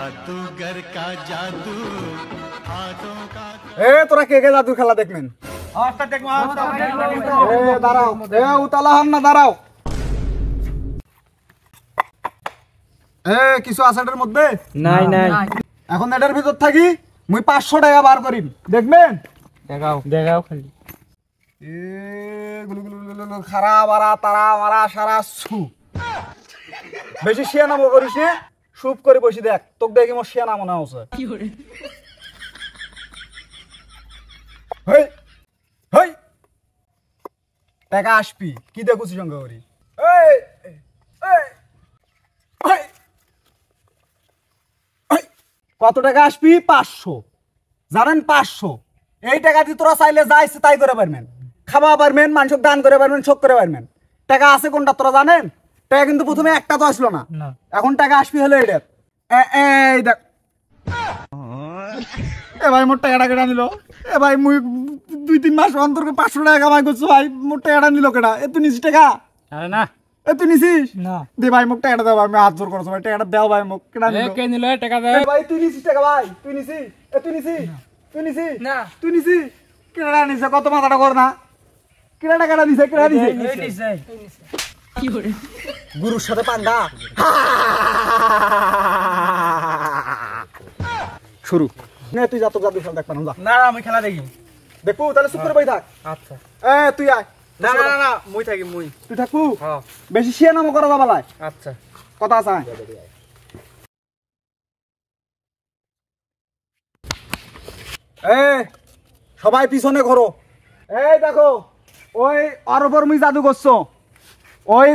जादूगर का जादू हाथों का তোরা কে কে জাদু খেলা দেখবেন? দাঁড়াও, উতালা হন না, দাঁড়াও। কিছু আছে এটার মধ্যে? নাই নাই। এখন এটার ভিতর থাকি মুই 500 টাকা বার করিম, দেখবেন? দেখাও দেখাও খালি। খারা মারা তারা মারা সারা সু বেশি শিয়া নামো করিস নে, সুপ করে বসি দেখ, তোকে দেখি মোর শিয়া নামো না হচ্ছে। টাকা আসবি কি দেখুছি সঙ্গে করি। কত টাকা আসবি? 500। জানেন 500 এই টাকা দিয়ে তোরা চাইলে যা ইচ্ছে তাই করে পারবেন, খাওয়া পারবেন, মানুষকে দান করে পারবেন, শোক করে পারবেন। টাকা আছে কোনটা তোরা জানেন? টাকা কিন্তু প্রথমে একটা তো আসলো না, এখন টাকা আসবি হলো এটা। এই দেখ, এ ভাই মোট টাকাটা কেটা নিল? এ ভাই মুই 2-3 মাস অন্তর 500 টাকা কামাই করছো ভাই, মোট টাকাটা নিল কেটা? এ তুই নিছিস টাকা? আরে না। এ তুই নিছিস না? দে ভাই মুখ টাকাটা দাও, আমি হাত জোর করছো ভাই, টাকাটা দাও ভাই, মুখ কেটা নিল? কে নিল টাকা দে? ভাই তুই নিছিস টাকা ভাই? তুই নিছিস? এ তুই নিছিস? তুই নিছিস না? তুই নিছিস? কেটা নিছে? কত মাথাটা কর না, কেটা টাকাটা দিছে? কেটা দিছে? কি করে গুরুর সাথে পান্ডা শুরু নে, তুই যা তো জাদু খেলা দেখ পারো যা। না আমি খেলা দেখি। দেখু তাহলে চুপ করে বই থাক। আচ্ছা। তুই আয়। না না না মুই থাকি মুই। তুই থাকবো? হ্যাঁ। বেশি শিয়া নামো করা যাবালায়। আচ্ছা। কথা আছে। সবাই পিছনে ঘোরো। এই দেখো, ওই ওর উপর মুই জাদু করছো, ওই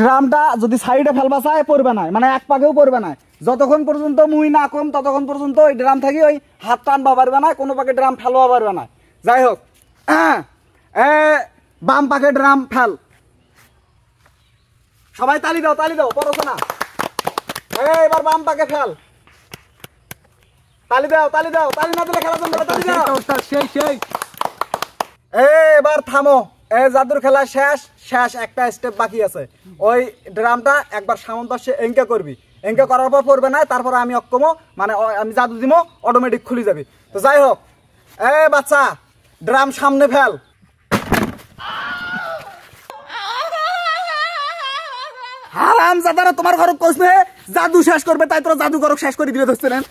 ড্রামটা যদি সাইডে ফেলবা চায় পড়বে না, মানে এক পাকেও পড়বে না। যতক্ষণ পর্যন্ত মুই না কম ততক্ষণ পর্যন্ত ওই ড্রাম থাকি ওই হাত টানবা পারবে না, কোনো পাকে ড্রাম ফেলবা পারবে না। যাই হোক, বাম পাকে ড্রাম ফেল। সবাই তালি দাও, তালি দাও, পড়ছো না? এবার বাম পাকে ফেল, তালি দাও, তালি দাও, তালি না দিলে খেলা জমবে না, তালি দাও। সেই সেই। এবার থামো, এই জাদুর খেলা শেষ। শেষ একটা স্টেপ বাকি আছে, ওই ড্রামটা একবার সামন পাশে এঙ্কা করবি, এঙ্কা করার পর পড়বে না, তারপরে আমি অক্ষম মানে আমি জাদু দিব, অটোমেটিক খুলে যাবি। তো যাই হোক, বাচ্চা ড্রাম সামনে ফেল। হারাম জাদারা তোমার ঘর কোসনে জাদু শেষ করবে, তাই তোরা জাদু করক শেষ করে দিবে ধরছিলেন।